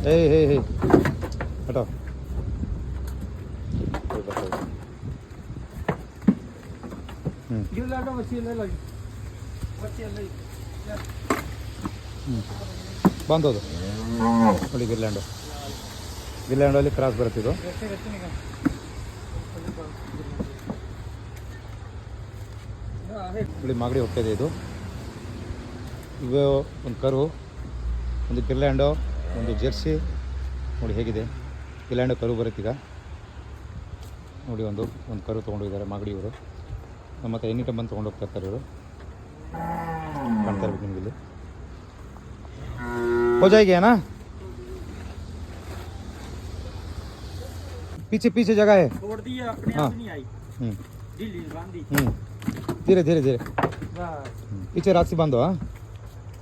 हे हटाओ ಬಾಂಧೋದು ನೋಡಿ ಗಿರ್ಲ್ಯಾಂಡಲ್ಲಿ ಕ್ರಾಸ್ ಬರುತ್ತಿದ್ದು ನೋಡಿ ಮಾಗಡಿ ಹೋಗ್ತಾಯಿದೆ ಇದು ಒಂದು ಕರು ಒಂದು ಗಿರ್ಲ್ಯಾಂಡು ಒಂದು ಜೆರ್ಸಿ ನೋಡಿ ಹೇಗಿದೆ ಗಿರ್ಲ್ಯಾಂಡು ಕರು ಬರುತ್ತೀಗ ನೋಡಿ ಒಂದು ಕರು ತೊಗೊಂಡೋಗಿದ್ದಾರೆ ಮಾಗಡಿಯವರು ಮತ್ತು ಎನಿ ಟೈಮ್ ಬಂದು ತೊಗೊಂಡು ಹೋಗ್ತಾ ಇರ್ತಾರೆ ಇವರು ಕಾಣ್ತಾ ಇರ್ಬೇಕು ನಿಮಗೆ ಇಲ್ಲಿ हो जाएगी है ना पीछे जगह है छोड़ दी अपने आप नहीं आई ढीली बांधी धीरे पीछे रात से बांधो हाँ